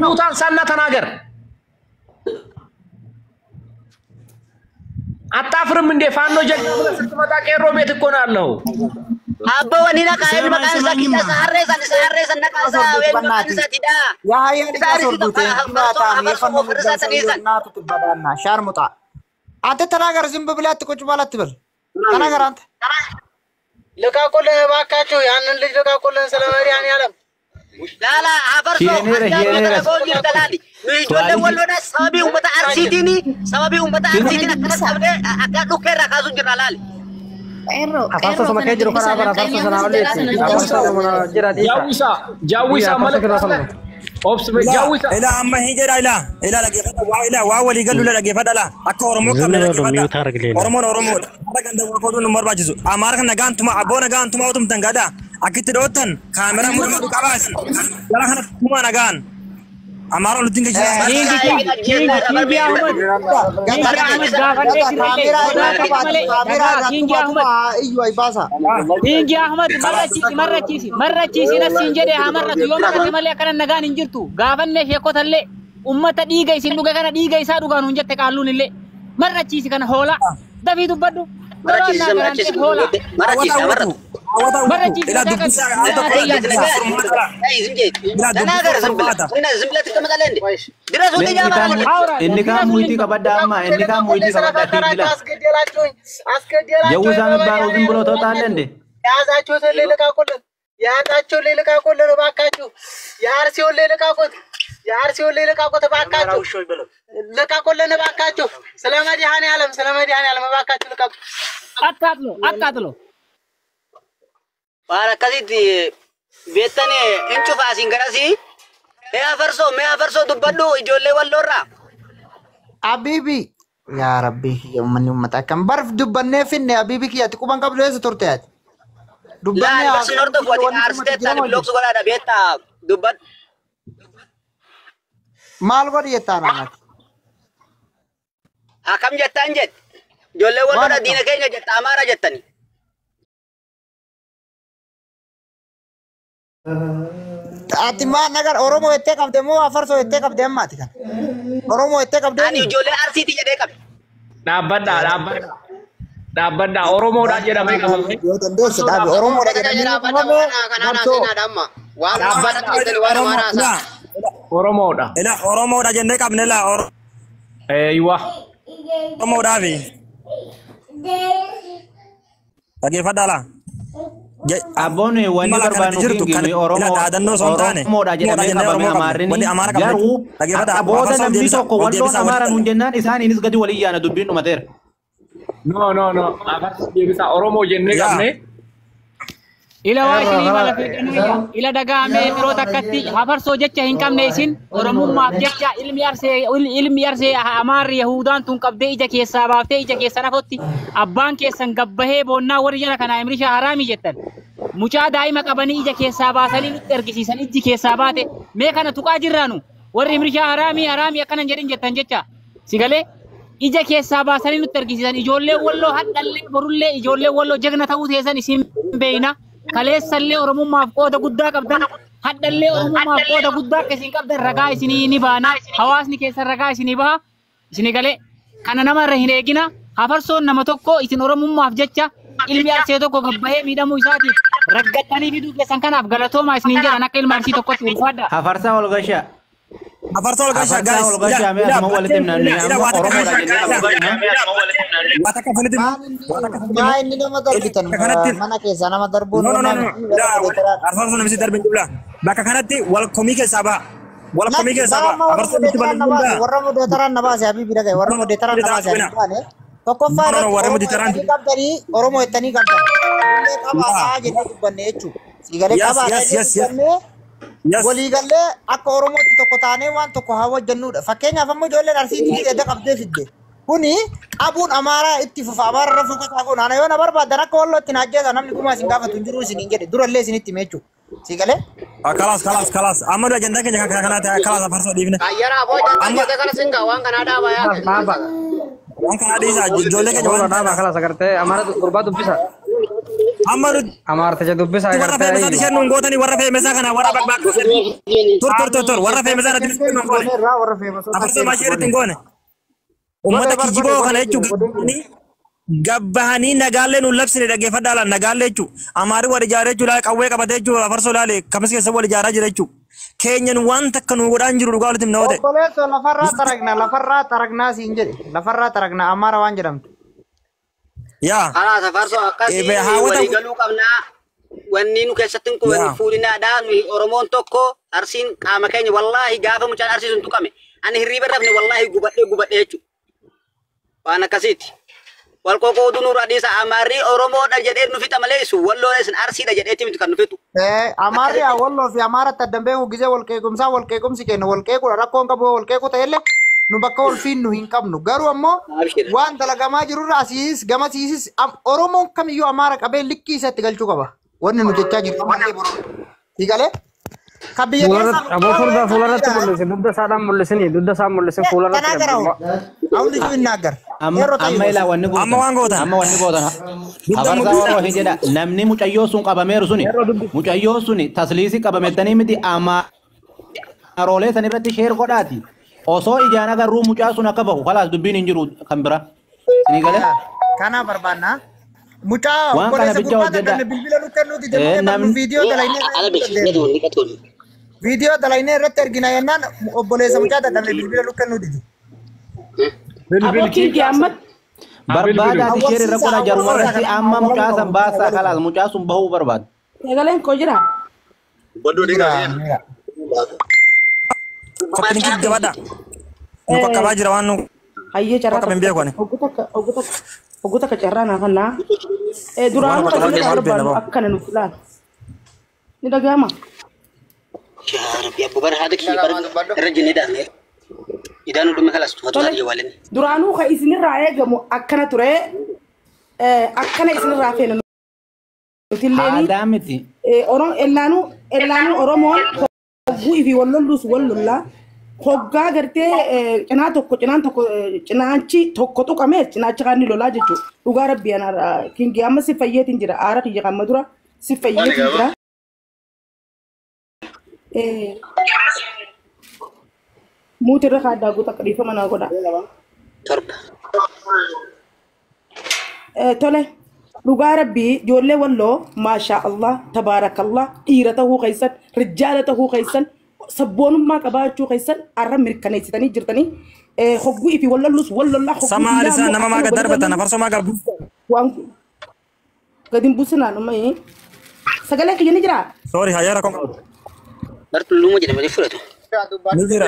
ሙታን ሳና ተናገር አጣፍርም እንደ ፋኖ ጀግና ብለህ ስትመጣ ቄሮ ቤት እኮ ነው ያለው አበወኒና ካይብ መቃንሳ ኪታ ሳሬሰ ነቃሳ ወንዱ ሰቲዳ ያሃየን ታሶዱት እናታም የፈነደሰና ተባዳና ሻርሙጣ አንተ ተናገር ዝም ብለህ አትቆጭ ባላት ትበል ተናገር አንተ ለቃቆለ ባካችሁ ያንን ልጅ ለቃቆለ ስለማሪያን ያለም ላላ አፈርሶ ጎል ይደላል ይጆለ ወሎና ሰባቢው በታርሲቲኒ አቃዱ ከራ ካዙ ጅራላል ኤሮ አፋሶ ሰማከጅሮ ከራባራ አፋሶ ሰናውሌ አፋሶ ጅራዲ ጃዊሳ መለክ ኦፕስ በጃዊሳ ኢላ አማ ሂጀራ ኢላ ለገፈዳ ዋኢላ ዋወሊ ገሉ ለገፈዳላ አከ ኦሮሞ ከለ ኦሮሞ አረገንደ ወቆዱን መርባጅዙ አማርክ ነጋንቱማ አቦ ነጋንቱማ ወቱም ተንጋዳ አክት ዶተን ካሜራ ሙሉ ቀባስ ያላከነ ኩማ ነጋን አማራ ለድንገ ኪንግ አህመድ መረቺሲ ነሲን ጀደ ሀመረቱ ዮማ ከመለ ከነ ነጋን እንጅርቱ ጋፈነ ሸኮተለ ኡመተ ዲገ ሲሉገ ከነ ዲገ ኢሳ ዱጋኑ እንጀተ ቃሉንለ መረቺሲ ከነ ሆላ ደፊቱ በዱ መረቺሲ إلى دبسة إني كان مويتي كبدا أما إني كان مويتي كبدا تيجي جوزان بارو زنبلو تطالندي يا زاچو سليل كاكول يا زاچو ليل كاكول باكاچو يا ارسيو ليل كاكول يا ارسيو ليل كاكول باكاچو لكاكول باكاچو سلام ديهاني عالم باكاچو لكاكول أكادلو para kaditi betane enchu fasin garasi me afarso dubbadu ijolle wallorra habibi ya rabbi yomani ummata kam barf dubbanne finne habibi kiyati kuban qablu es tortayat dubbanne asorto foti arste tan blog sugala da beta dubbat mal godi yetana akam jettan jet jolle wallora dina kenya jetta amara jettani Atima nagar Oromo ette qabde mo afarso ette qabde ammati kan Oromo ette qabde ani jole arsiti jede qabde dhaabadda Oromo da jedhame qabame yo dandees dhaabe Oromo da jedhame kanana sina damma wa mara Oromo da ila Oromo da jende qabne la aywa Oromo da bi lagi fadala Abone wani barbanu kingi Oromo da jedhame qabame amarini garu aboda namni tokko wallo amara nun jennan isaan inis gadi waliyana dubbinu mater no afarso bisa Oromo jenne qabne ila waisini wala fedaniya ila daga me miro takatti hafarso jecha hin kamne isin oromumma jecha ilmi yarse amar yahudan tun qabde ija keessa baafte ija keessa nafotti abbaan keessan gabbahe bonna warjana kana imrisha harami jettan mucha daima qabani ija keessa baasani nutti ergisiisan iji keessa baate me kana tuqaa jirraanu warri imrisha harami akkana jedhin jettan jecha sigale ija keessa baasani nutti ergisiisan ijoollee walloo haddalle borullee ijoollee walloo jagna ta'uu teessan isin beeyna kaleessalle oromummaaf qooda guddaa qabdan haddalle oromummaaf qooda guddaa kesin qabdan ragaa isinii ni baana hawaasni keessa ragaa isinii baha isinii galee kana namarra hin eegina hafarsoon nama tokko isin oromummaaf jecha ilmi arsee tokko gabbahee miidhamuu isaatiif raggattanii fiduu keessan kanaaf galatooma isiniin jedhan akka ilma arsii tokkotti ulfaadha. Hafarsa olgasha. Hafarsa olgasha guys. Olgasha me asma walitin nan Oromo da ma inni nama darbitan mana keessa nama darbuun no Hafarsa namisi darbin jula bakka kanatti wal komii keessaa ba'a. Wal komii keessaa ba'a. Hafarsa bitti bal'inaa warra modeetaran nabaase habibi dhagaye warra modeetaran nabaase habibi tokkoffaa qabdanii Oromoo ittanii qabdan illee qabaasaa jennee dubbanne jechuudha siigalee qabaasaa jennee walii gallee akka Oromootti tokko taanee waan tokko haa hojjennuudha fakkeenyaaf ammoo ijoolleen arsiitii edda qabdee fidde kuni qabuun amaaraa itti fufa amaara rafu kataa kun ana yoo na barbaadan akka wallootti na ajjeesa namni gumaa isin gaafatu hin jiru isin hin jedhe durallee isinitti hime jechuudha siigalee kalas amma ajanda keenya kana ta'e kalas afarsoo dhiifne ayyara aboo kana singa waan kana dhaabaa yaa waan kana dhiisa ijoollee keenya waan dhaabaa kalas agartee amara gurbaa dubbisa Amar Amarta dubbi saya warra fe mesa dishen ngotani warra fe mesa kana warra bak tur warra fe mesa dishen ngone afarso mashir tingone ummata kijibo kana echu gabbahani nagalle nu labsine dhaggeeffadhaala nagalle echu amaari wal ijaare echu la qawwee qabate echu afarso laale kamis keessa wal ijaaraa jira echu keenyan waan takka nu godhaan jiru dhugaa walitti himna ote obboleesso lafarraa taragnaa siin jedhe lafarraa taragnaa amaara waan jedhamtu yaa Kanaaf afarso akkasii waliigaluu qabnaa. Wanni nu keessatti kun fuudhinaadhaa nuyi Oromoon tokko Arsiin qaama keenya wallaahi gaafa mucaan Arsii sun tuqame ani hirriiba rafne wallaahi gubadhee jechuudha. Waan akkasiiti. Wal qoqqooduu nurra dhiisa Amaarri Oromoodha jedhee nu fixa malee isu walloo isin Arsiidha jedheetti miti kan nu fixu. Amaarri walloo fi Amaara addan beeku gisee wal qeequmsi kenna wal qeequdha rakkoon qabu wal qeequ ta'ellee nu bakka wal fiinnu hin qabnu garuu ammoo waan dalagamaa jirurra asiis gamasiisis Oromoon kamiyyuu Amaara qabee likkii isatti galchuu qaba. Wanni nu jechaa jirru malee boroo. Hiikalee? Kabiyya keessa. Aboo fuularratti mul'ise dugda isaadhaan mul'isanii dugda isaa mul'isin fuularratti. Kanaa garuu hawli jiru hin naaggar. Amma ilaa wanni gootan. Amma waan gootan. Amma wanni gootan. Habarsaa warroo hin jedha namni mucayyoo sun qabameeru suni. Mucayyoo suni tasliisii qabamettanii miti amaarolee san irratti sheer godhaati. Osoo ijaan agarruu mucaa sun akka bahu kalaas dubbiin hin jiru kan bira. Sinii galee? Kana barbaannaa. Mucaa obboleessa gurbaata kan bilbila nu kennuuti jedhamu viidiyoo dalaynee irratti ergina yennaan obboleessa mucaa dadhabne bilbila nu kennuuti. Barbaadaa sheer irra godha jarumarratti amma mucaa san baasaa kalaas mucaa sun bahuu barbaada. Egaleen koo jira. Koppiin kii gabaadha. Muka qabaa jira waan nu. Hayyee carraa. Akka hin beekone. Oggota ka carraa naa kan naa. Duraan akka isin barbaadu akkana nuti laala. Ni dhagahama. Yaa Rabbi abbo bara haadha kiyya irra jennee dhaabne. Idaanuu dhumme kalas tuufatu haadha waliin. Duraanuu ka isinirraa eegamu akkana ture. Akkana isinirraa feena Aadaa miti. Ellaanuu Oromoon hogguu fi wallollus wallollaa. Hoggaa gartee cinaachi tokko tuqamee cinaacha kan lolaa jechuudha. Dhugaa rabbii ana kingi amma si fayyeetiin jira. Aara kiyya kan madura si fayyeetiin jira. Muutirra kaaddaa guutaa qadiifama naa godha. Torba. Tole dhugaa rabbii ijoollee walloo maashaa Allah tabaarakallah dhiira ta'uu keessan rijaala ta'uu keessan. Sabboonummaa qabaachuu keessan arra mirkaneessitanii jirtanii hogguu fi wallollus wallollaa hogguu sama alisa nama maaga darbatan afarsoma gabu waan gadin businaan ummee sagalee kiyya ni jira sorry hayara kon bartu lumo jedhama fudhatu ni jira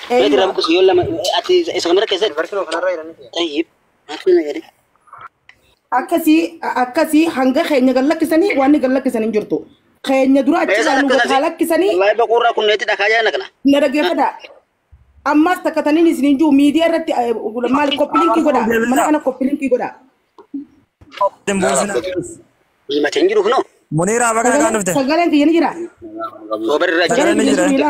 Jadi rabu kusiyo lama ati isa kamera keessa bartu kanarra jirani tayyib akuna gadi akkasii hanga keenya gallakkisanii waan ni gallakkisanii jirtu keenya dura achisaanu gallakkisanii wallahi baqurra kunneeti dhakaayaa naqna na dhageeffadha ammas takkatanii isiniin jiru miidiyaa irratti maal koppilinkii godha mana kana koppilinkii godha mateen jiru kuno Munira baga kan dhufte sagaleen kiyya ni jira sobarra jira